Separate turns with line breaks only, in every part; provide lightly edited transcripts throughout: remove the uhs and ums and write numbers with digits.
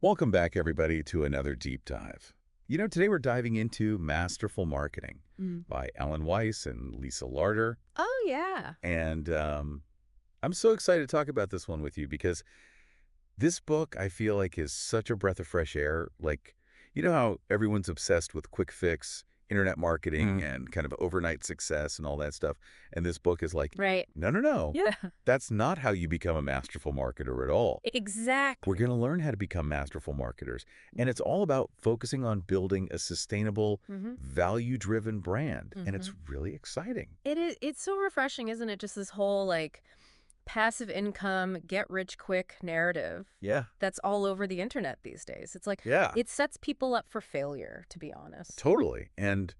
Welcome back, everybody, to another deep dive. Today we're diving into Masterful Marketing
Mm.
by Alan Weiss and Lisa Larter.
Oh, yeah.
And I'm so excited to talk about this one with you because this book, I feel like, is such a breath of fresh air. Like, you know how everyone's obsessed with quick fix, internet marketing, and kind of overnight success and all that stuff. And this book is like,
Right.
no, no, no.
Yeah.
That's not how you become a masterful marketer at all. We're
Exactly.
going to learn how to become masterful marketers. And it's all about focusing on building a sustainable,
Mm-hmm.
value-driven brand. And it's
Mm-hmm.
really exciting.
It is. It's so refreshing, isn't it? Just this whole passive income, get rich quick narrative
Yeah.
that's all over the internet these days. It's like
Yeah,
it sets people up for failure, to be honest.
totally. And,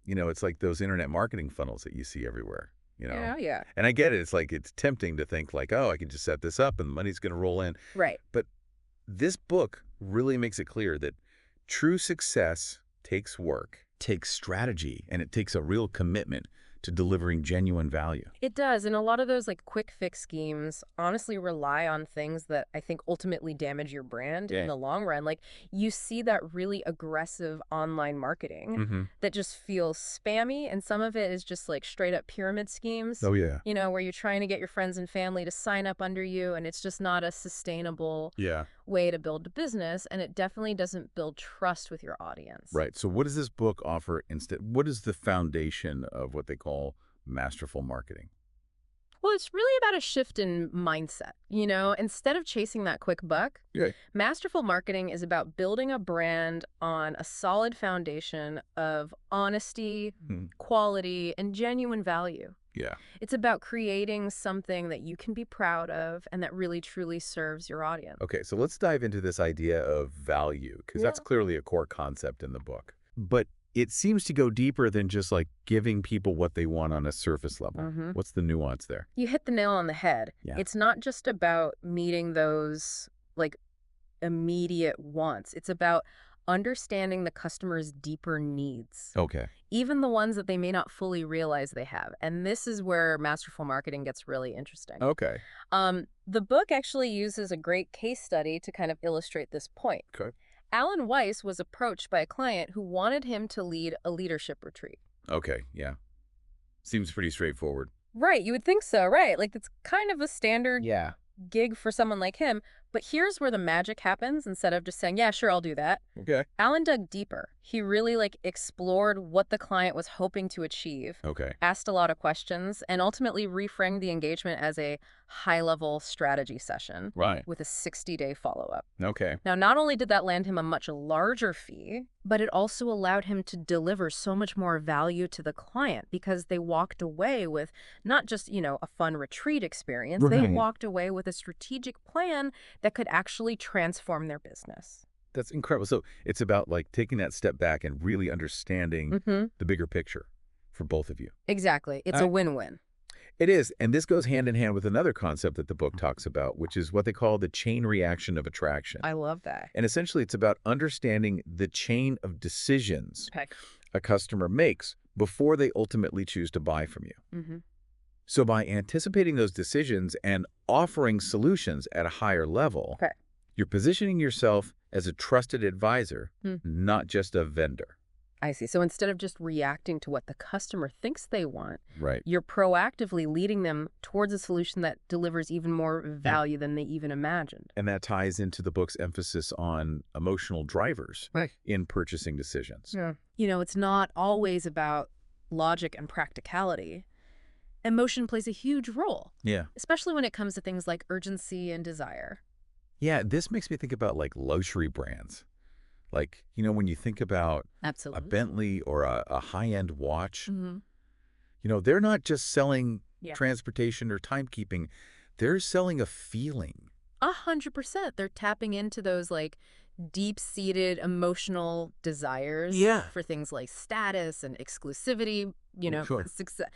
it's like those internet marketing funnels that you see everywhere.
Yeah, yeah.
And I get it. It's like it's tempting to think like, oh, I can just set this up and the money's going to roll in.
Right.
But this book really makes it clear that true success takes work, takes strategy, and it takes a real commitment to delivering genuine value.
It does, and a lot of those quick fix schemes honestly rely on things that I think ultimately damage your brand in
Yeah.
the long run. Like you see that really aggressive online marketing
Mm-hmm.
that just feels spammy, and some of it is just like straight up pyramid schemes,
Oh, yeah.
where you're trying to get your friends and family to sign up under you, and it's just not a sustainable
Yeah.
way to build a business, and it definitely doesn't build trust with your audience.
Right. So what does this book offer instead? What is the foundation of what they call masterful marketing?
Well, it's really about a shift in mindset. Instead of chasing that quick buck,
Yeah.
Masterful Marketing is about building a brand on a solid foundation of honesty,
Hmm.
quality, and genuine value.
Yeah.
It's about creating something that you can be proud of and that really truly serves your audience.
Okay, so let's dive into this idea of value, because that's
Yeah.
clearly a core concept in the book. But it seems to go deeper than just like giving people what they want on a surface level.
Mhm.
What's the nuance there?
You hit the nail on the head.
Yeah.
It's not just about meeting those immediate wants. It's about understanding the customer's deeper needs,
Okay.
even the ones that they may not fully realize they have. And this is where Masterful Marketing gets really interesting.
Okay.
The book actually uses a great case study to kind of illustrate this point.
Okay.
Alan Weiss was approached by a client who wanted him to lead a leadership retreat.
Okay. Yeah. Seems pretty straightforward.
Right, you would think so, right? It's kind of a standard
Yeah.
gig for someone like him. But here's where the magic happens. Instead of just saying, yeah, sure, I'll do that,
Okay.
Alan dug deeper. He really explored what the client was hoping to achieve,
Okay.
asked a lot of questions, and ultimately reframed the engagement as a high-level strategy session
Right.
with a 60-day follow-up.
Okay.
Now, not only did that land him a much larger fee, but it also allowed him to deliver so much more value to the client because they walked away with not just, a fun retreat experience. They
Right.
walked away with a strategic plan that could actually transform their business.
That's incredible. So it's about like taking that step back and really understanding
Mm-hmm.
the bigger picture for both of you.
Exactly. It's a win-win.
It is. And this goes hand in hand with another concept that the book talks about, which is what they call the chain reaction of attraction.
I love that.
And essentially, it's about understanding the chain of decisions
Okay.
a customer makes before they ultimately choose to buy from you.
Mm-hmm.
So by anticipating those decisions and offering solutions at a higher level,
Okay.
you're positioning yourself as a trusted advisor,
Hmm.
not just a vendor.
I see. So instead of just reacting to what the customer thinks they want,
Right.
you're proactively leading them towards a solution that delivers even more value than they even imagined.
And that ties into the book's emphasis on emotional drivers
Right.
in purchasing decisions.
Yeah. It's not always about logic and practicality. Emotion plays a huge role,
Yeah.
especially when it comes to things like urgency and desire.
Yeah, this makes me think about like luxury brands. Like, when you think about a
Absolutely.
Bentley or a high-end watch,
Mm-hmm.
they're not just selling
Yeah.
transportation or timekeeping. They're selling a feeling.
100%. They're tapping into those deep-seated emotional desires
Yeah.
for things like status and exclusivity,
Sure.
success.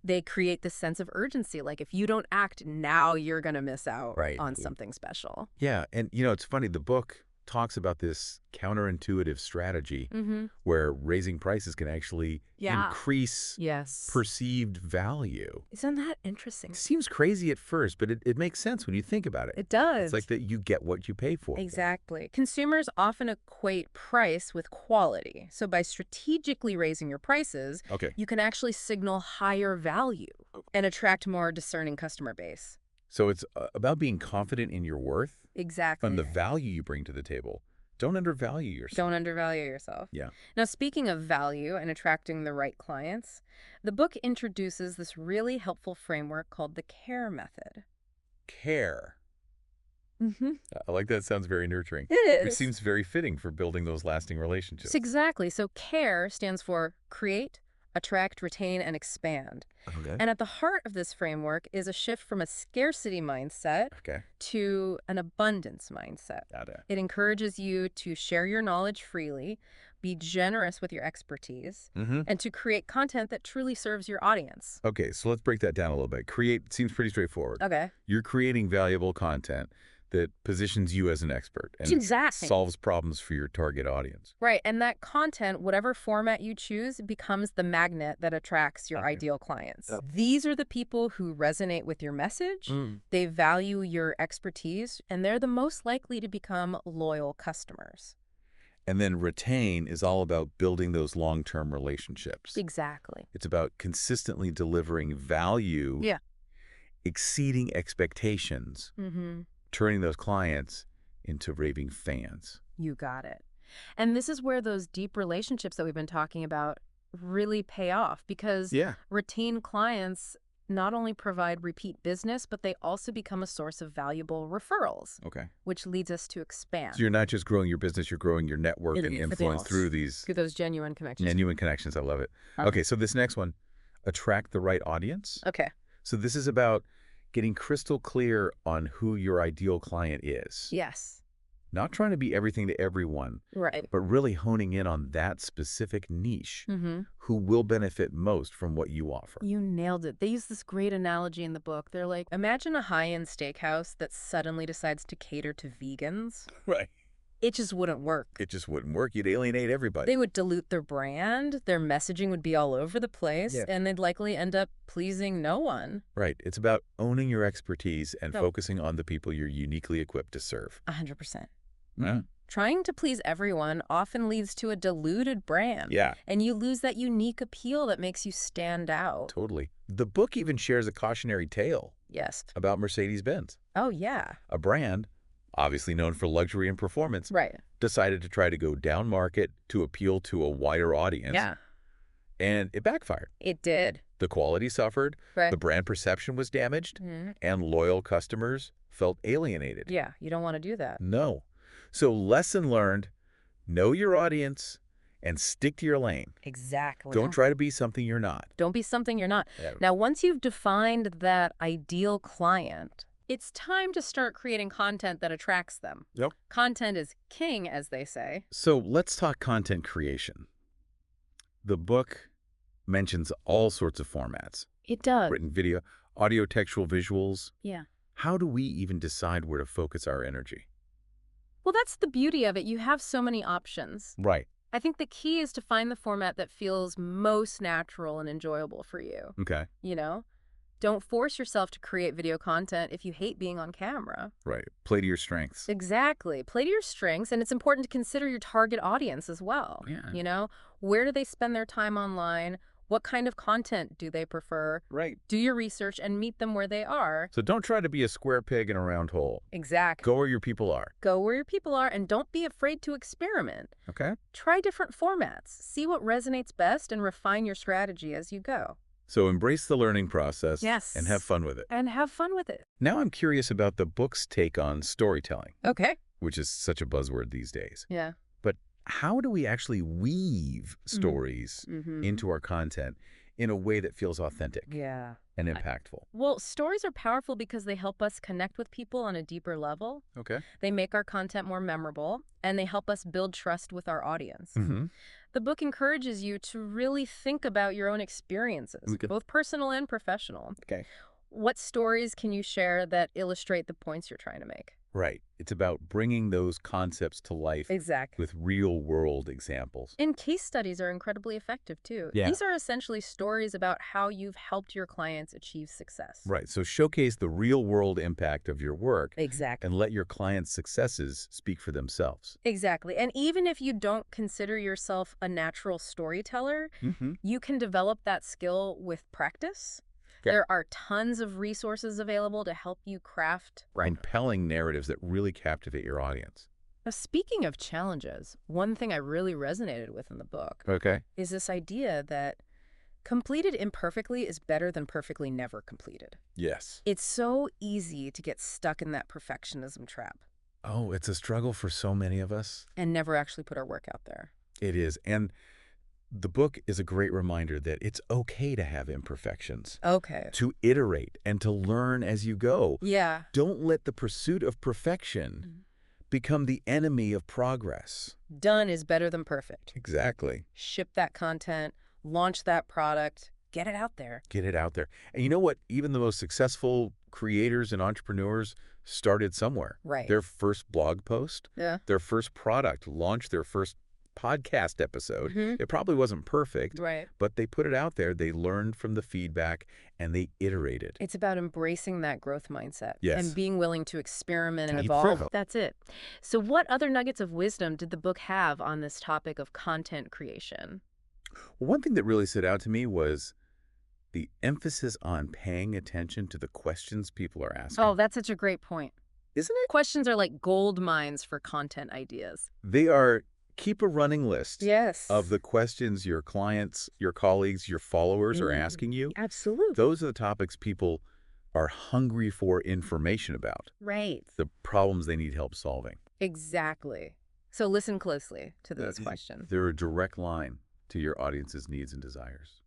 They create this sense of urgency. Like if you don't act now, you're going to miss out
Right.
on something special.
Yeah, and it's funny, the book talks about this counterintuitive strategy
Mm-hmm.
where raising prices can actually
Yeah.
increase
Yes.
perceived value.
Isn't that interesting?
It seems crazy at first, but it makes sense when you think about it.
It
It's
does.
like that you get what you pay for.
Exactly. Consumers often equate price with quality. So by strategically raising your prices,
Okay.
you can actually signal higher value and attract more discerning customer base.
So it's about being confident in your worth and
Exactly.
the value you bring to the table. Don't undervalue yourself.
Don't undervalue yourself.
Yeah.
Now, speaking of value and attracting the right clients, the book introduces this really helpful framework called the CARE method.
Care.
Mm-hmm.
I like that. Sounds very nurturing.
It
Which
is.
seems very fitting for building those lasting relationships.
Exactly. So CARE stands for create, attract, retain, and expand.
Okay.
And at the heart of this framework is a shift from a scarcity mindset
Okay.
to an abundance mindset.
Got it.
It encourages you to share your knowledge freely, be generous with your expertise,
Mm-hmm.
and to create content that truly serves your audience.
Okay, so let's break that down a little bit. Create seems pretty straightforward.
Okay.
You're creating valuable content that positions you as an expert and
Exactly.
solves problems for your target audience.
Right. And that content, whatever format you choose, becomes the magnet that attracts your
Okay.
ideal clients.
Yep.
These are the people who resonate with your message.
Mm.
They value your expertise, and they're the most likely to become loyal customers.
And then retain is all about building those long-term relationships.
Exactly.
It's about consistently delivering value,
Yeah.
exceeding expectations,
Mm-hmm.
turning those clients into raving fans.
You got it. And this is where those deep relationships that we've been talking about really pay off because
Yeah.
retained clients not only provide repeat business, but they also become a source of valuable referrals,
Okay.
which leads us to expand
So you're not just growing your business, you're growing your network and
Everything
influence
else.
through these
through those genuine connections.
genuine connections. I love it. Okay, so this next one, attract the right audience.
Okay.
So this is about getting crystal clear on who your ideal client is.
Yes.
Not trying to be everything to everyone,
Right.
but really honing in on that specific niche
Mm-hmm.
who will benefit most from what you offer.
You nailed it. They use this great analogy in the book. They're like, imagine a high-end steakhouse that suddenly decides to cater to vegans.
Right.
It just wouldn't work.
It just wouldn't work. You'd alienate everybody.
They would dilute their brand, their messaging would be all over the place,
Yeah.
and they'd likely end up pleasing no one.
Right. It's about owning your expertise and
No.
focusing on the people you're uniquely equipped to serve.
100%.
Yeah.
Trying to please everyone often leads to a diluted brand.
Yeah.
And you lose that unique appeal that makes you stand out.
Totally. The book even shares a cautionary tale
Yes.
about Mercedes-Benz.
Oh, yeah.
A brand, obviously known for luxury and performance,
Right.
decided to try to go down market to appeal to a wider audience.
Yeah.
And it backfired.
It did.
The quality suffered,
Right.
the brand perception was damaged,
Mhm.
and loyal customers felt alienated.
Yeah, you don't want to do that.
No. So lesson learned, know your audience and stick to your lane.
Exactly.
Don't try to be something you're not.
Don't be something you're not.
Yeah.
Now, once you've defined that ideal client, it's time to start creating content that attracts them.
Yep.
Content is king, as they say.
So let's talk content creation. The book mentions all sorts of formats,
It does.
written video, audio, textual, visuals.
Yeah.
How do we even decide where to focus our energy?
Well, that's the beauty of it. You have so many options.
Right.
I think the key is to find the format that feels most natural and enjoyable for you.
Okay.
You know? Don't force yourself to create video content if you hate being on camera.
Right. Play to your strengths.
Exactly. Play to your strengths, and it's important to consider your target audience as well.
Yeah.
You know, where do they spend their time online? What kind of content do they prefer?
Right.
Do your research and meet them where they are.
So don't try to be a square peg in a round hole.
Exactly.
Go where your people are.
Go where your people are, and don't be afraid to experiment.
Okay.
Try different formats. See what resonates best and refine your strategy as you go.
So embrace the learning process.
Yes.
And have fun with it.
And have fun with it.
Now I'm curious about the book's take on storytelling,
Okay.
which is such a buzzword these days.
Yeah.
But how do we actually weave stories
Mm-hmm.
into our content in a way that feels authentic
Yeah.
and impactful?
Well, stories are powerful because they help us connect with people on a deeper level.
Okay.
They make our content more memorable, and they help us build trust with our audience.
Mm-hmm.
The book encourages you to really think about your own experiences,
Okay.
both personal and professional.
Okay.
What stories can you share that illustrate the points you're trying to make?
Right. It's about bringing those concepts to life
Exactly.
with real-world examples.
And case studies are incredibly effective, too.
Yeah.
These are essentially stories about how you've helped your clients achieve success.
Right. So showcase the real-world impact of your work
Exactly.
and let your clients' successes speak for themselves.
Exactly. And even if you don't consider yourself a natural storyteller,
Mm-hmm.
you can develop that skill with practice.
Yeah.
There are tons of resources available to help you craft. Right.
Compelling narratives that really captivate your audience.
Now, speaking of challenges, one thing I really resonated with in the book
Okay.
is this idea that completed imperfectly is better than perfectly never completed.
Yes.
It's so easy to get stuck in that perfectionism trap
Oh, it's a struggle for so many of us.
and never actually put our work out there.
It is. And the book is a great reminder that it's okay to have imperfections,
Okay.
to iterate and to learn as you go.
Yeah.
Don't let the pursuit of perfection
Mhm.
become the enemy of progress.
Done is better than perfect.
Exactly.
Ship that content, launch that product, get it out there.
Get it out there. And you know what? Even the most successful creators and entrepreneurs started somewhere.
Right.
Their first blog post,
Yeah.
their first product, launched their first podcast episode.
Hmm.
It probably wasn't perfect,
Right.
but they put it out there. They learned from the feedback and they iterated.
It's about embracing that growth mindset
Yes.
and being willing to experiment and
Keep
evolve.
thrill.
That's it. So what other nuggets of wisdom did the book have on this topic of content creation?
One thing that really stood out to me was the emphasis on paying attention to the questions people are asking.
Oh, that's such a great point.
Isn't it?
Questions are like gold mines for content ideas.
They are keep a running list
Yes.
of the questions your clients, your colleagues, your followers are asking you.
Absolutely.
Those are the topics people are hungry for information about,
Right.
the problems they need help solving.
Exactly. So listen closely to those questions.
They're a direct line to your audience's needs and desires.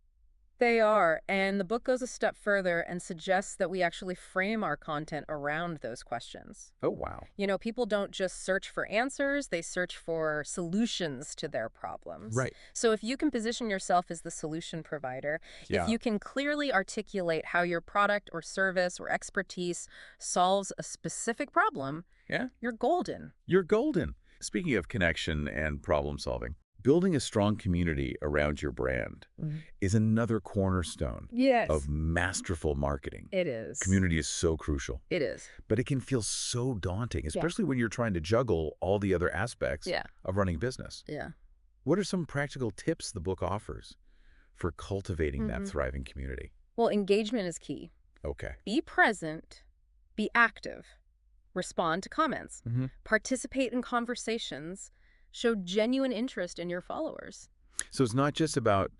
They are, and the book goes a step further and suggests that we actually frame our content around those questions.
Oh, wow.
You know, people don't just search for answers, they search for solutions to their problems.
Right.
So if you can position yourself as the solution provider,
Yeah.
if you can clearly articulate how your product or service or expertise solves a specific problem,
Yeah.
you're golden.
You're golden. Speaking of connection and problem solving, building a strong community around your brand is another cornerstone
Yes.
of masterful marketing.
It is.
Community is so crucial,
It is.
but it can feel so daunting, especially when you're trying to juggle all the other aspects
Yeah.
of running a business.
Yeah.
What are some practical tips the book offers for cultivating that
Mhm.
thriving community?
Well, engagement is key.
Okay.
Be present, be active, respond to comments,
Mm-hmm.
participate in conversations, show genuine interest in your followers.
So it's not just about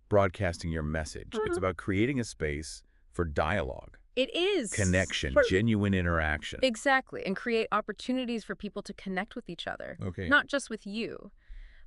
broadcasting your message. It's about creating a space for dialogue,
It is.
connection, genuine interaction.
Exactly, and create opportunities for people to connect with each other,
Okay.
not just with you.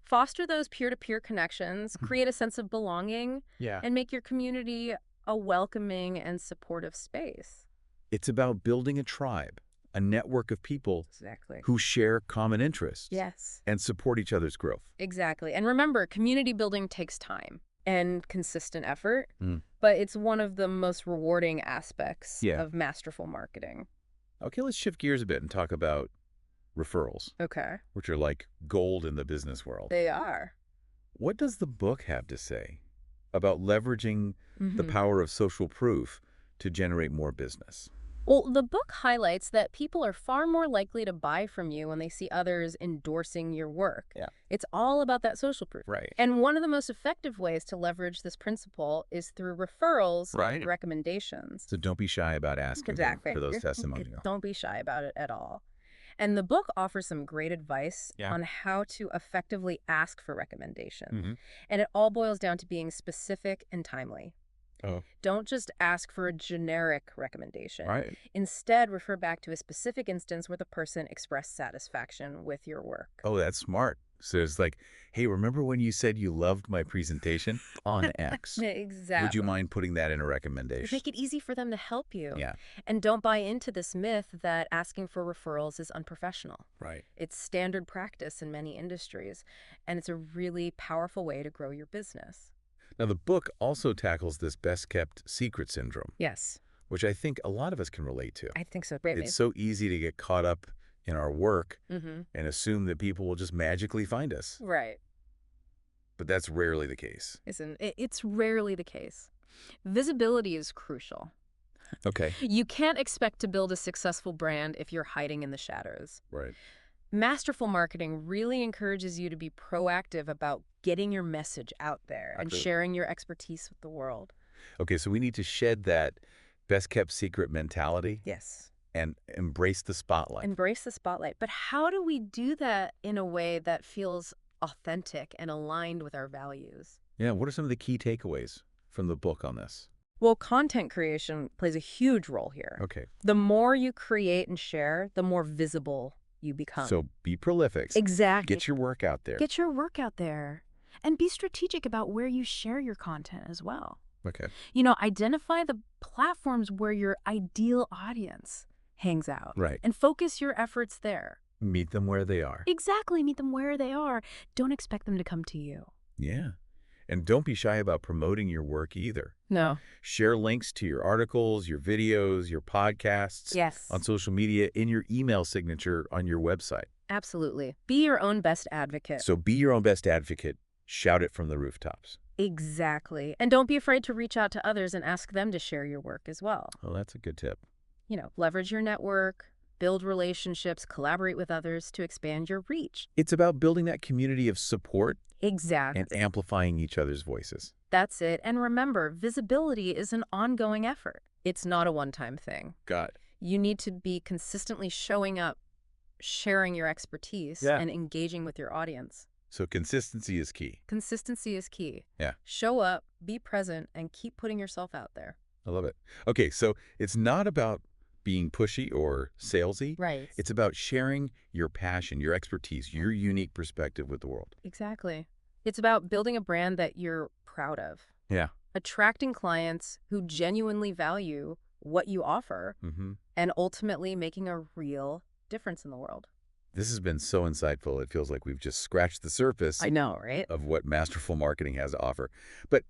Foster those peer-to-peer connections, create a sense of belonging,
Yeah.
and make your community a welcoming and supportive space.
It's about building a tribe, a network of people
Exactly.
who share common interests
Yes.
and support each other's growth.
Exactly. And remember, community building takes time and consistent effort,
Mm.
but it's one of the most rewarding aspects
Yeah.
of masterful marketing.
Okay, let's shift gears a bit and talk about referrals,
Okay.
which are like gold in the business world.
They are.
What does the book have to say about leveraging the
Mhm.
power of social proof to generate more business?
Well, the book highlights that people are far more likely to buy from you when they see others endorsing your work.
Yeah.
It's all about that social proof.
Right.
And one of the most effective ways to leverage this principle is through referrals
Right.
and recommendations.
So don't be shy about asking for those testimonials.
Don't be shy about it at all. And the book offers some great advice
Yeah.
on how to effectively ask for recommendations.
Mm-hmm.
And it all boils down to being specific and timely.
Oh.
Don't just ask for a generic recommendation.
Right.
Instead, refer back to a specific instance where the person expressed satisfaction with your work.
Oh, that's smart. So it's like, hey, remember when you said you loved my presentation on X?
Exactly.
Would you mind putting that in a recommendation?
Make it easy for them to help you.
Yeah.
And don't buy into this myth that asking for referrals is unprofessional.
Right.
It's standard practice in many industries, and it's a really powerful way to grow your business.
Now, the book also tackles this best-kept secret syndrome,
Yes,
which I think a lot of us can relate to.
I think so. Great.
It's so easy to get caught up in our work
Mm-hmm.
and assume that people will just magically find us.
Right.
But that's rarely the case.
It's rarely the case. Visibility is crucial.
Okay.
You can't expect to build a successful brand if you're hiding in the shadows.
Right.
Masterful marketing really encourages you to be proactive about getting your message out there and
Okay.
sharing your expertise with the world.
Okay, so we need to shed that best-kept secret mentality
Yes.
and embrace the spotlight.
Embrace the spotlight. But how do we do that in a way that feels authentic and aligned with our values?
Yeah, what are some of the key takeaways from the book on this?
Well, content creation plays a huge role here.
Okay,
The more you create and share, the more visible you become.
so be prolific.
Exactly.
Get your work out there.
Get your work out there. And be strategic about where you share your content as well.
Okay.
Identify the platforms where your ideal audience hangs out.
Right.
And focus your efforts there.
Meet them where they are.
Exactly. Meet them where they are. Don't expect them to come to you.
Yeah. And don't be shy about promoting your work either.
No.
Share links to your articles, your videos, your podcasts
Yes.
on social media, in your email signature on your website.
Absolutely. Be your own best advocate.
So be your own best advocate. Shout it from the rooftops.
Exactly. And don't be afraid to reach out to others and ask them to share your work as well.
Well, that's a good tip.
Leverage your network, build relationships, collaborate with others to expand your reach.
It's about building that community of support
Exactly.
and amplifying each other's voices.
That's it. And remember, visibility is an ongoing effort. It's not a one-time thing.
Got it.
You need to be consistently showing up, sharing your expertise,
Yeah.
and engaging with your audience.
So consistency is key.
Consistency is key.
Yeah.
Show up, be present, and keep putting yourself out there.
I love it. Okay, so it's not about being pushy or salesy.
Right.
It's about sharing your passion, your expertise, your unique perspective with the world.
Exactly. It's about building a brand that you're proud of.
Yeah.
Attracting clients who genuinely value what you offer,
Mm-hmm.
and ultimately making a real difference in the world.
This has been so insightful. It feels like we've just scratched the surface
know, right?
of what Masterful Marketing has to offer. But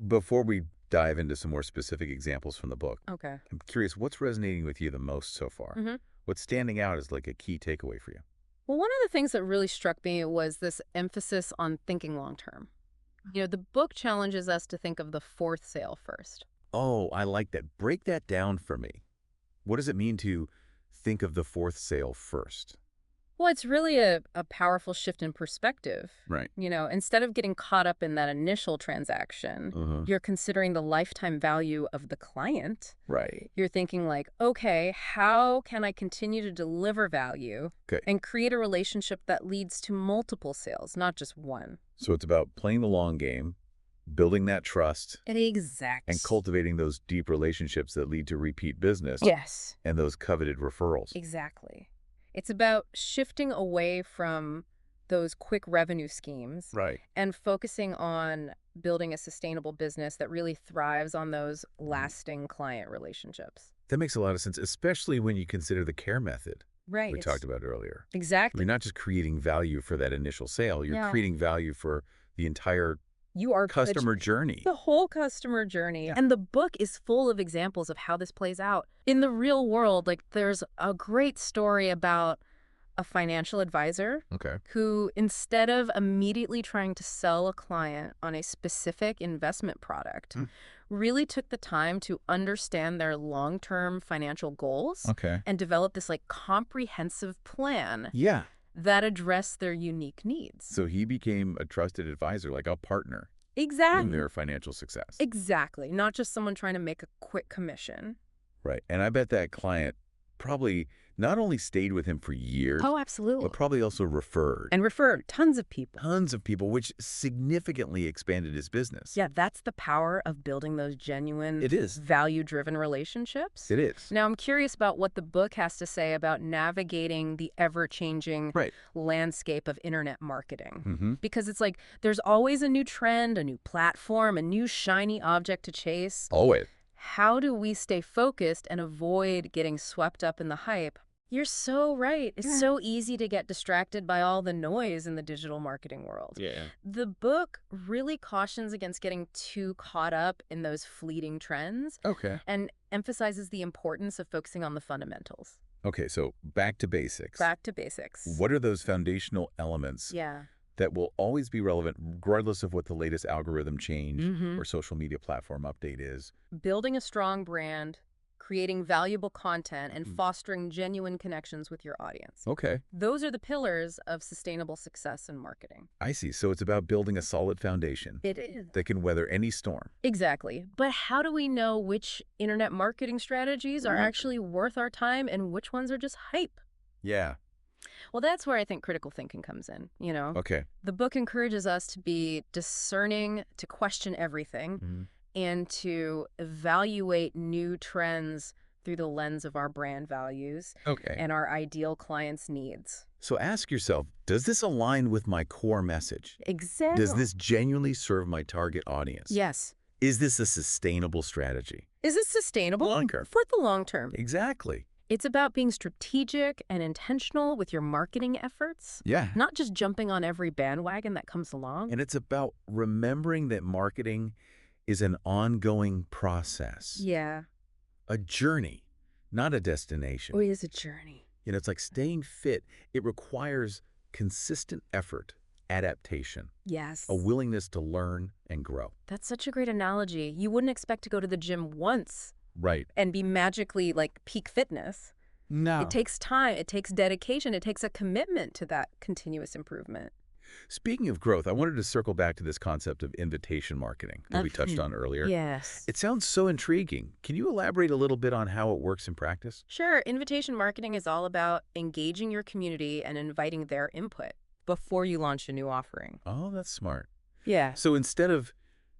before we dive into some more specific examples from the book,
Okay.
I'm curious, what's resonating with you the most so far?
Mhm.
What's standing out as like a key takeaway for you?
Well, one of the things that really struck me was this emphasis on thinking long term. The book challenges us to think of the fourth sale first.
Oh, I like that. Break that down for me. What does it mean to think of the fourth sale first?
Well, it's really a powerful shift in perspective.
Right.
Instead of getting caught up in that initial transaction,
Uh-huh.
you're considering the lifetime value of the client.
Right.
You're thinking like, okay, how can I continue to deliver value
Okay.
and create a relationship that leads to multiple sales, not just one?
So it's about playing the long game, building that trust,
Exactly.
and cultivating those deep relationships that lead to repeat business
Yes,
and those coveted referrals.
exactly. It's about shifting away from those quick revenue schemes
Right.
and focusing on building a sustainable business that really thrives on those lasting client relationships.
That makes a lot of sense, especially when you consider the care method
Right.
we talked about earlier.
Exactly.
You're not just creating value for that initial sale, you're
No.
creating value for the entire
You are
customer journey.
the whole customer journey.
Yeah.
And the book is full of examples of how this plays out in the real world. Like there's a great story about a financial advisor
Okay.
who, instead of immediately trying to sell a client on a specific investment product, really took the time to understand their long-term financial goals
Okay.
and develop this like comprehensive plan
Yeah.
that addressed their unique needs.
So he became a trusted advisor, like a partner in
Exactly.
their financial success.
Exactly. Not just someone trying to make a quick commission.
Right. And I bet that client probably not only stayed with him for years,
Oh, absolutely.
but probably also referred
And referred tons of people.
tons of people, which significantly expanded his business.
Yeah, that's the power of building those genuine,
It is.
value-driven relationships.
It is.
Now, I'm curious about what the book has to say about navigating the ever-changing
Right.
landscape of internet marketing.
Mm-hmm.
Because it's like there's always a new trend, a new platform, a new shiny object to chase.
Always.
How do we stay focused and avoid getting swept up in the hype? You're so right. It's so easy to get distracted by all the noise in the digital marketing world.
Yeah.
The book really cautions against getting too caught up in those fleeting trends
Okay.
and emphasizes the importance of focusing on the fundamentals.
Okay, so back to basics.
Back to basics.
What are those foundational elements
Yeah.
that will always be relevant regardless of what the latest algorithm change
Mm-hmm.
or social media platform update is?
Building a strong brand, creating valuable content, and
Mm.
fostering genuine connections with your audience.
Okay,
Those are the pillars of sustainable success in marketing.
I see. So it's about building a solid foundation
It is.
that can weather any storm.
Exactly. But how do we know which internet marketing strategies are actually worth our time and which ones are just hype?
Yeah.
Well, that's where I think critical thinking comes in.
Okay.
The book encourages us to be discerning, to question everything,
Mhm.
and to evaluate new trends through the lens of our brand values
Okay.
and our ideal clients' needs.
So ask yourself, does this align with my core message? Does
Exactly.
this genuinely serve my target audience?
Yes.
Is this a sustainable strategy?
Is it sustainable?
Longer.
For the long term.
Exactly.
It's about being strategic and intentional with your marketing efforts,
Yeah.
not just jumping on every bandwagon that comes along.
And it's about remembering that marketing is an ongoing process,
Yeah.
a journey, not a destination.
It is a journey.
It's like staying fit. It requires consistent effort, adaptation,
Yes.
a willingness to learn and grow.
That's such a great analogy. You wouldn't expect to go to the gym once
Right.
and be magically like peak fitness.
No.
It takes time, it takes dedication, it takes a commitment to that continuous improvement.
Speaking of growth, I wanted to circle back to this concept of invitation marketing that we touched on earlier.
Yes.
It sounds so intriguing. Can you elaborate a little bit on how it works in practice?
Sure, invitation marketing is all about engaging your community and inviting their input before you launch a new offering.
Oh, that's smart.
Yeah.
So instead of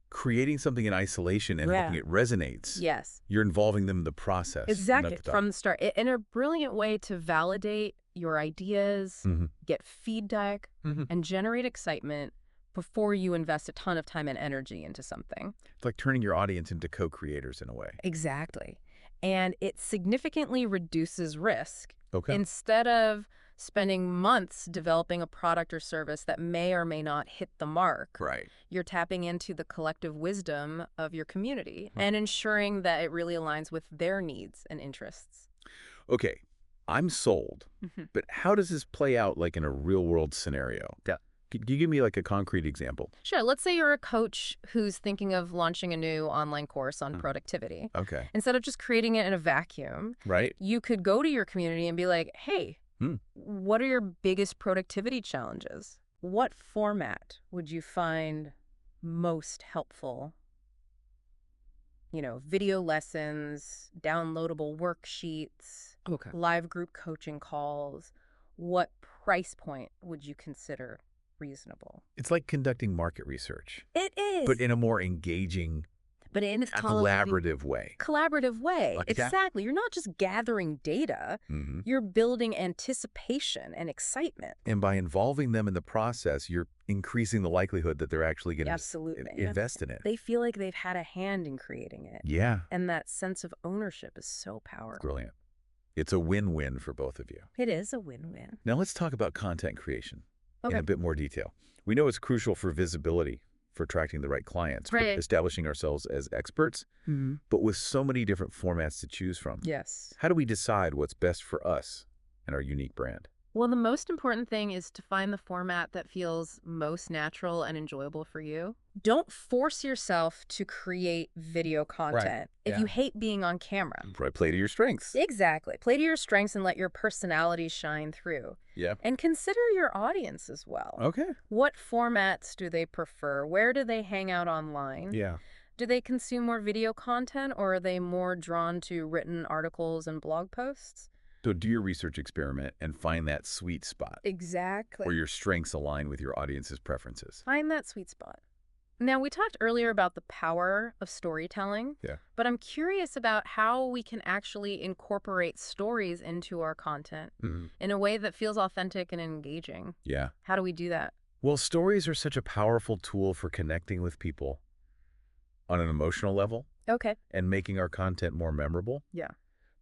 creating something in isolation and hoping it resonates,
Yes.
you're involving them in the process.
Exactly. From the start. And a brilliant way to validate your ideas, get feedback, and generate excitement before you invest a ton of time and energy into something.
It's like turning your audience into co-creators in a way.
Exactly. And it significantly reduces risk.
Okay.
Instead of spending months developing a product or service that may or may not hit the mark,
Right.
you're tapping into the collective wisdom of your community and ensuring that it really aligns with their needs and interests.
Okay. I'm sold. But how does this play out like in a real-world scenario? Yeah. Could you give me like a concrete example?
Sure. Let's say you're a coach who's thinking of launching a new online course on productivity.
Okay.
Instead of just creating it in a vacuum,
Right.
you could go to your community and be like, hey, what are your biggest productivity challenges? What format would you find most helpful? Video lessons, downloadable worksheets, live group coaching calls. What price point would you consider reasonable?
It's like conducting market research,
It is.
but in a more engaging,
But in a
collaborative way.
collaborative way.
Like that?
Exactly. You're not just gathering data. You're building anticipation and excitement.
And by involving them in the process, you're increasing the likelihood that they're actually going to
Absolutely.
invest in it.
They feel like they've had a hand in creating it.
Yeah.
And that sense of ownership is so powerful.
Brilliant. It's a win-win for both of you.
It is a win-win.
Now let's talk about content creation in
Okay.
a bit more detail. We know it's crucial for visibility, for attracting the right clients, for
Right.
establishing ourselves as experts, but with so many different formats to choose from.
Yes.
How do we decide what's best for us and our unique brand?
Well, the most important thing is to find the format that feels most natural and enjoyable for you. Don't force yourself to create video content if you hate being on camera.
Right, play to your strengths.
Exactly. Play to your strengths and let your personality shine through.
Yeah.
And consider your audience as well.
Okay.
What formats do they prefer? Where do they hang out online?
Yeah.
Do they consume more video content, or are they more drawn to written articles and blog posts?
So do your research experiment and find that sweet spot
Exactly.
where your strengths align with your audience's preferences.
Find that sweet spot. Now, we talked earlier about the power of storytelling,
Yeah.
but I'm curious about how we can actually incorporate stories into our content in a way that feels authentic and engaging.
Yeah.
How do we do that?
Well, stories are such a powerful tool for connecting with people on an emotional level
Okay.
and making our content more memorable.
Yeah.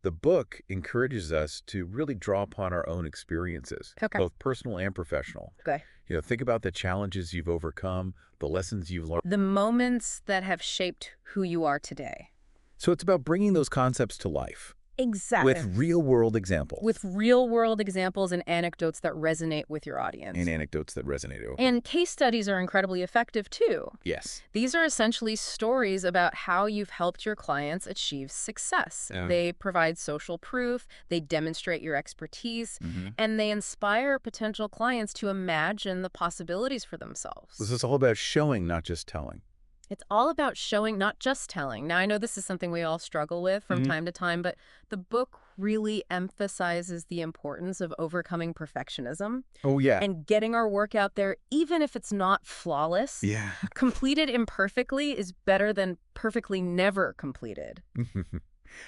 The book encourages us to really draw upon our own experiences,
Okay.
both personal and professional.
Okay.
Think about the challenges you've overcome, the lessons you've learned.
The moments that have shaped who you are today.
So it's about bringing those concepts to life
Exactly.
With real-world examples
With real-world examples and anecdotes that resonate with your audience.
and anecdotes that resonate. Okay.
And case studies are incredibly effective, too.
Yes.
These are essentially stories about how you've helped your clients achieve success. They provide social proof, they demonstrate your expertise, and they inspire potential clients to imagine the possibilities for themselves.
This is all about showing, not just telling.
It's all about showing, not just telling. Now, I know this is something we all struggle with from time to time, but the book really emphasizes the importance of overcoming perfectionism
Oh, yeah.
and getting our work out there, even if it's not flawless.
Yeah.
Completed imperfectly is better than perfectly never completed.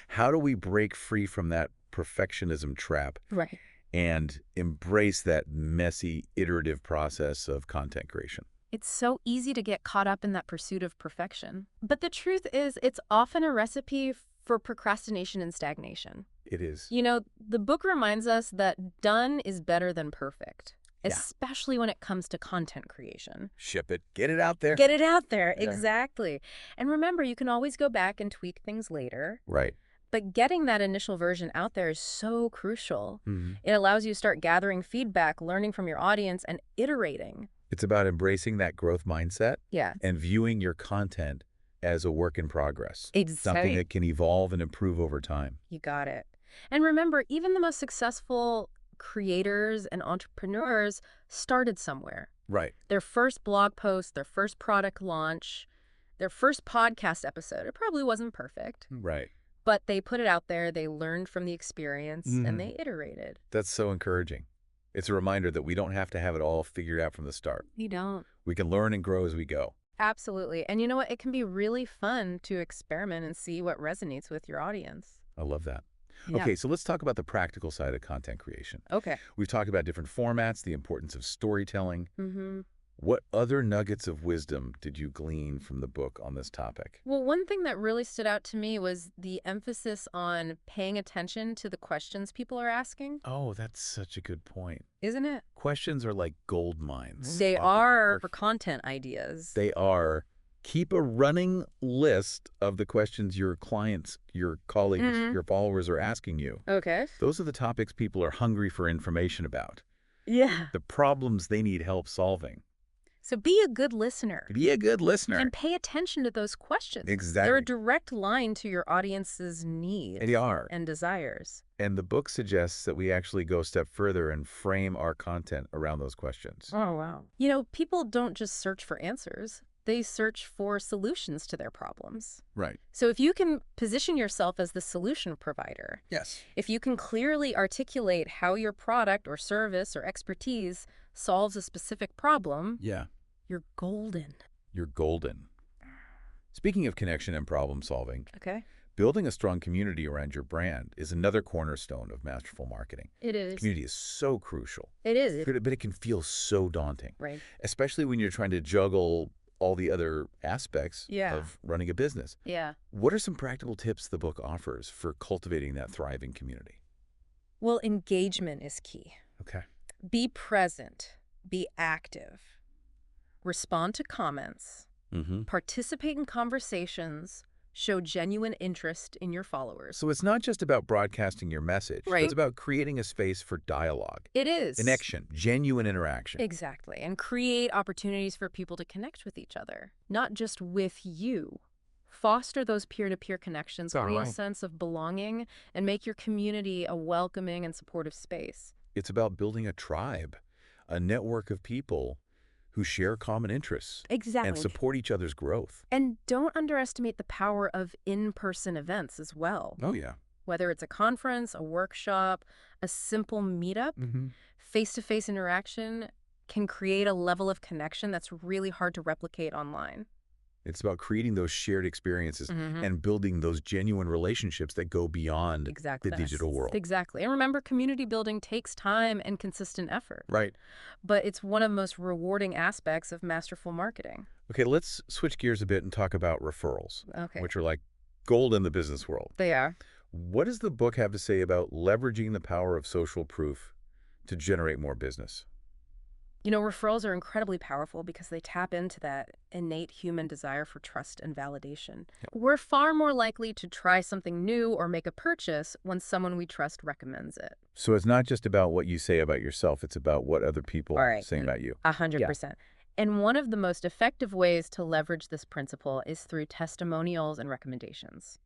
How do we break free from that perfectionism trap
Right.
and embrace that messy, iterative process of content creation?
It's so easy to get caught up in that pursuit of perfection. But the truth is, it's often a recipe for procrastination and stagnation.
It is.
You know, the book reminds us that done is better than perfect,
Yeah.
especially when it comes to content creation.
Ship it. Get it out there.
Get it out there,
Yeah.
exactly. And remember, you can always go back and tweak things later.
Right.
But getting that initial version out there is so crucial.
Mhm.
It allows you to start gathering feedback, learning from your audience, and iterating.
It's about embracing that growth mindset
Yeah.
and viewing your content as a work in progress. Something
Exactly.
that can evolve and improve over time.
You got it. And remember, even the most successful creators and entrepreneurs started somewhere.
Right.
Their first blog post, their first product launch, their first podcast episode. It probably wasn't perfect,
Right.
but they put it out there, they learned from the experience, and they iterated.
That's so encouraging. It's a reminder that we don't have to have it all figured out from the start.
You don't.
We can learn and grow as we go.
Absolutely. And you know what? It can be really fun to experiment and see what resonates with your audience.
I love that.
Yeah.
Okay, so let's talk about the practical side of content creation.
Okay.
We've talked about different formats, the importance of storytelling.
Mm-hmm.
What other nuggets of wisdom did you glean from the book on this topic?
Well, one thing that really stood out to me was the emphasis on paying attention to the questions people are asking.
Oh, that's such a good point.
Isn't it?
Questions are like gold mines.
They are for content ideas.
They are. Keep a running list of the questions your clients, your colleagues, your followers are asking you.
Okay.
Those are the topics people are hungry for information about.
Yeah.
The problems they need help solving.
So be a good listener.
Be a good listener.
And pay attention to those questions.
Exactly.
They're a direct line to your audience's needs
They are.
and desires.
And the book suggests that we actually go a step further and frame our content around those questions.
Oh, wow. You know, people don't just search for answers. They search for solutions to their problems.
Right.
So if you can position yourself as the solution provider,
Yes.
if you can clearly articulate how your product or service or expertise solves a specific problem,
Yeah.
you're golden.
You're golden. Speaking of connection and problem solving,
Okay.
building a strong community around your brand is another cornerstone of masterful marketing.
It is.
Community is so crucial,
It is.
but it can feel so daunting,
Right.
especially when you're trying to juggle all the other aspects
Yeah.
of running a business.
Yeah.
What are some practical tips the book offers for cultivating that thriving community?
Well, engagement is key.
Okay.
Be present. Be active. Respond to comments.
Mm-hmm.
Participate in conversations. Show genuine interest in your followers.
So it's not just about broadcasting your message.
Right.
It's about creating a space for dialogue,
It is.
connection, genuine interaction.
Exactly. And create opportunities for people to connect with each other, not just with you. Foster those peer-to-peer connections,
All
create
right.
a sense of belonging, and make your community a welcoming and supportive space.
It's about building a tribe, a network of people who share common interests
Exactly.
and support each other's growth.
And don't underestimate the power of in-person events as well.
Oh, yeah.
Whether it's a conference, a workshop, a simple meetup,
Mm-hmm.
face-to-face interaction can create a level of connection that's really hard to replicate online.
It's about creating those shared experiences
Mhm.
and building those genuine relationships that go beyond
Exactly.
the digital world.
Exactly. And remember, community building takes time and consistent effort,
Right.
but it's one of the most rewarding aspects of masterful marketing.
Okay, let's switch gears a bit and talk about referrals,
Okay.
which are like gold in the business world.
They are.
What does the book have to say about leveraging the power of social proof to generate more business?
Referrals are incredibly powerful because they tap into that innate human desire for trust and validation.
Yep.
We're far more likely to try something new or make a purchase when someone we trust recommends it.
So it's not just about what you say about yourself, it's about what other people
All
are
right.
saying about you.
100%. And one of the most effective ways to leverage this principle is through testimonials and recommendations.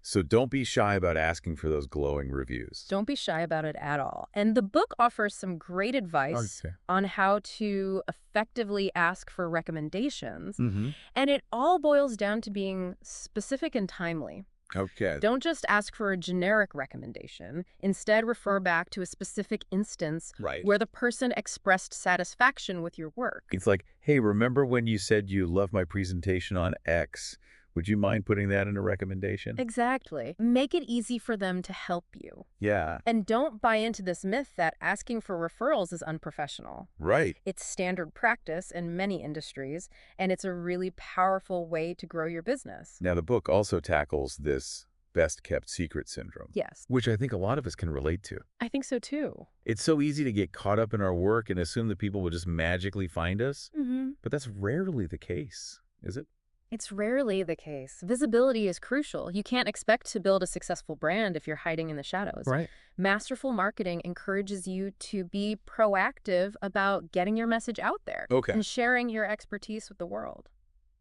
So don't be shy about asking for those glowing reviews.
Don't be shy about it at all. And the book offers some great advice
Okay.
on how to effectively ask for recommendations.
Mm-hmm.
And it all boils down to being specific and timely.
Okay.
Don't just ask for a generic recommendation. Instead, refer back to a specific instance
Right.
where the person expressed satisfaction with your work.
It's like, hey, remember when you said you loved my presentation on X? Would you mind putting that in a recommendation?
Exactly. Make it easy for them to help you.
Yeah.
And don't buy into this myth that asking for referrals is unprofessional.
Right.
It's standard practice in many industries, and it's a really powerful way to grow your business.
Now, the book also tackles this best-kept secret syndrome,
Yes,
which I think a lot of us can relate to.
I think so too.
It's so easy to get caught up in our work and assume that people will just magically find us, but that's rarely the case, is it?
It's rarely the case. Visibility is crucial. You can't expect to build a successful brand if you're hiding in the shadows.
Right.
Masterful marketing encourages you to be proactive about getting your message out there
Okay.
and sharing your expertise with the world.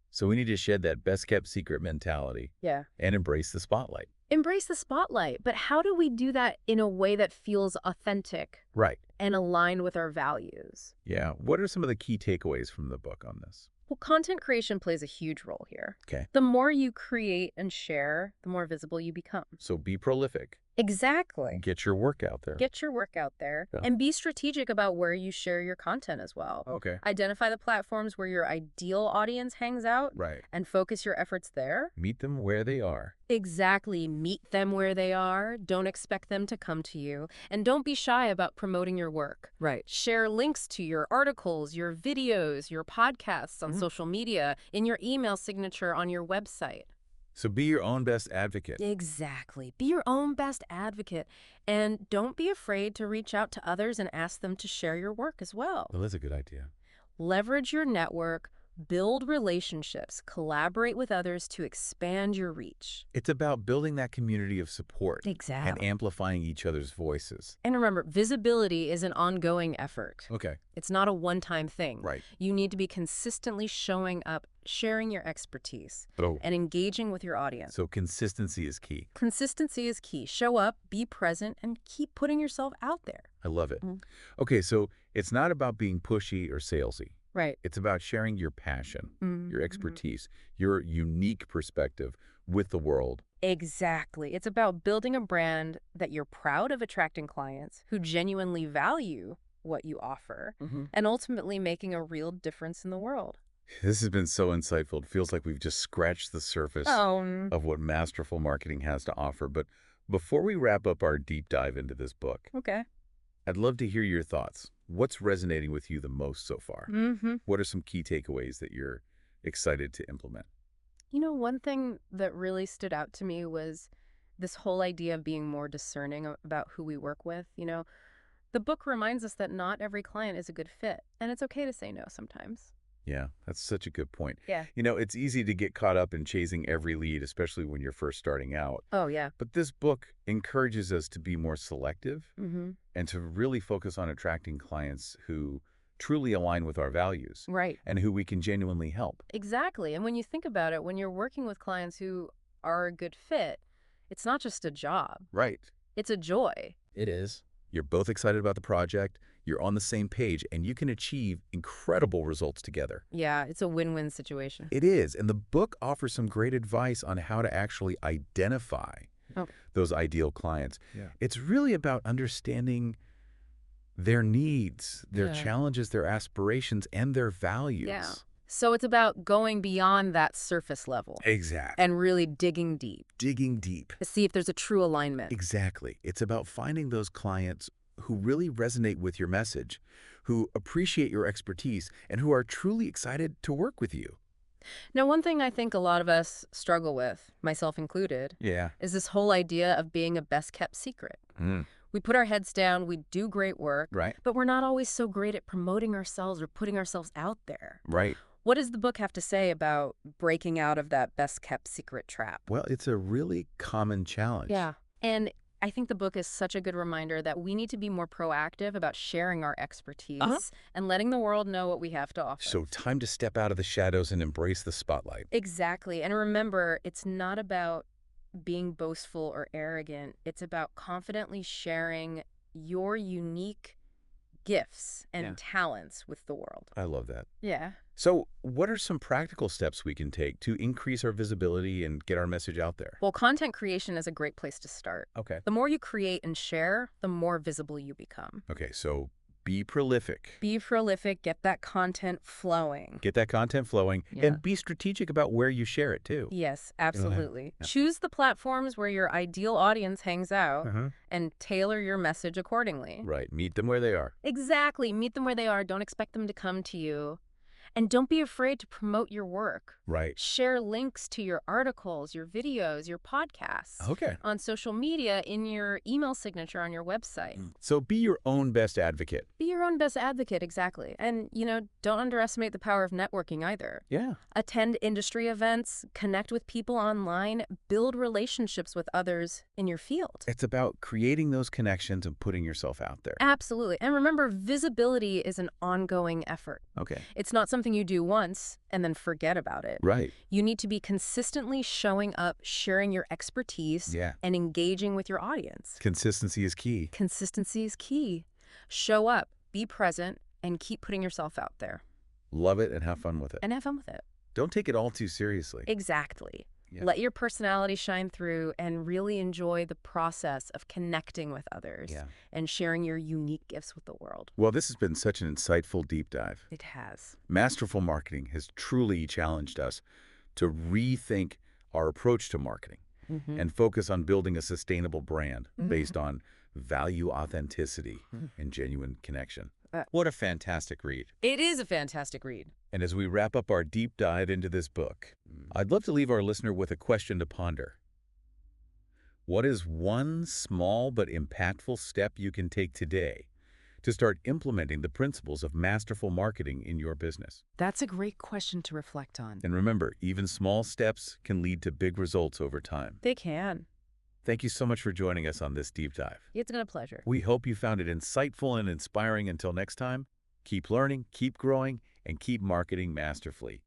So we need to shed that best-kept secret mentality
Yeah.
and embrace the spotlight.
Embrace the spotlight, but how do we do that in a way that feels authentic
Right.
and aligned with our values?
Yeah. What are some of the key takeaways from the book on this?
Well, content creation plays a huge role here.
Okay.
The more you create and share, the more visible you become.
So be prolific.
Exactly.
Get your work out there.
Get your work out there
Yeah.
and be strategic about where you share your content as well.
Okay.
Identify the platforms where your ideal audience hangs out
Right.
and focus your efforts there.
Meet them where they are.
Exactly. Meet them where they are. Don't expect them to come to you. And don't be shy about promoting your work.
Right.
Share links to your articles, your videos, your podcasts on social media, in your email signature on your website.
So be your own best advocate.
Exactly. Be your own best advocate. And don't be afraid to reach out to others and ask them to share your work as well.
Well, that's a good idea.
Leverage your network, build relationships, collaborate with others to expand your reach.
It's about building that community of support and
Exactly.
amplifying each other's voices.
And remember, visibility is an ongoing effort.
Okay.
It's not a one-time thing.
Right.
You need to be consistently showing up, sharing your expertise, and engaging with your audience.
So consistency is key.
Consistency is key. Show up, be present, and keep putting yourself out there.
I love it.
Mhm.
Okay, so it's not about being pushy or salesy.
Right.
It's about sharing your passion, your
Mhm.
expertise, your unique perspective with the world.
Exactly. It's about building a brand that you're proud of attracting clients who genuinely value what you offer and ultimately making a real difference in the world.
This has been so insightful. It feels like we've just scratched the surface of what Masterful Marketing has to offer. But before we wrap up our deep dive into this book,
Okay.
I'd love to hear your thoughts. What's resonating with you the most so far? What are some key takeaways that you're excited to implement?
One thing that really stood out to me was this whole idea of being more discerning about who we work with. The book reminds us that not every client is a good fit, and it's okay to say no sometimes.
Yeah, that's such a good point.
Yeah.
It's easy to get caught up in chasing every lead, especially when you're first starting out.
Oh, yeah.
But this book encourages us to be more selective
Mm-hmm.
and to really focus on attracting clients who truly align with our values
Right.
and who we can genuinely help.
Exactly. And when you think about it, when you're working with clients who are a good fit, it's not just a job.
Right.
It's a joy.
It is. You're both excited about the project, you're on the same page, and you can achieve incredible results together.
Yeah, it's a win-win situation.
It is. And the book offers some great advice on how to actually identify those ideal clients.
Yeah.
It's really about understanding their needs, their
Yeah.
challenges, their aspirations, and their values.
Yeah. So it's about going beyond that surface level
Exactly.
and really digging deep
Digging deep.
to see if there's a true alignment.
Exactly. It's about finding those clients who really resonate with your message, who appreciate your expertise, and who are truly excited to work with you.
Now, one thing I think a lot of us struggle with, myself included,
Yeah.
is this whole idea of being a best-kept secret. We put our heads down, we do great work,
Right.
but we're not always so great at promoting ourselves or putting ourselves out there.
Right.
What does the book have to say about breaking out of that best-kept secret trap?
Well, it's a really common challenge.
Yeah. And I think the book is such a good reminder that we need to be more proactive about sharing our expertise and letting the world know what we have to offer.
So time to step out of the shadows and embrace the spotlight.
Exactly. And remember, it's not about being boastful or arrogant. It's about confidently sharing your unique gifts and
Yeah.
talents with the world.
I love that.
Yeah.
So what are some practical steps we can take to increase our visibility and get our message out there?
Well, content creation is a great place to start.
Okay.
The more you create and share, the more visible you become.
Okay, so be prolific.
Be prolific, get that content flowing.
Get that content flowing,
Yeah.
and be strategic about where you share it, too.
Yes, absolutely.
Yeah.
Choose the platforms where your ideal audience hangs out
Uh-huh.
and tailor your message accordingly.
Right. Meet them where they are.
Exactly. Meet them where they are. Don't expect them to come to you. And don't be afraid to promote your work.
Right.
Share links to your articles, your videos, your podcasts
Okay.
on social media, in your email signature on your website.
So be your own best advocate.
Be your own best advocate, exactly. And, don't underestimate the power of networking either.
Yeah.
Attend industry events, connect with people online, build relationships with others in your field.
It's about creating those connections and putting yourself out there.
Absolutely. And remember, visibility is an ongoing effort.
Okay.
It's not something you do once and then forget about it.
Right.
You need to be consistently showing up, sharing your expertise,
Yeah.
and engaging with your audience.
Consistency is key.
Consistency is key. Show up, be present, and keep putting yourself out there.
Love it and have fun with it.
And have fun with it.
Don't take it all too seriously.
Exactly.
Yeah.
Let your personality shine through and really enjoy the process of connecting with others
Yeah.
and sharing your unique gifts with the world.
Well, this has been such an insightful deep dive.
It has.
Masterful Marketing has truly challenged us to rethink our approach to marketing and focus on building a sustainable brand based on value, authenticity, and genuine connection. What a fantastic read.
It is a fantastic read.
And as we wrap up our deep dive into this book, I'd love to leave our listener with a question to ponder. What is one small but impactful step you can take today to start implementing the principles of masterful marketing in your business?
That's a great question to reflect on.
And remember, even small steps can lead to big results over time.
They can.
Thank you so much for joining us on this deep dive.
It's been a pleasure.
We hope you found it insightful and inspiring. Until next time, keep learning, keep growing, and keep marketing masterfully.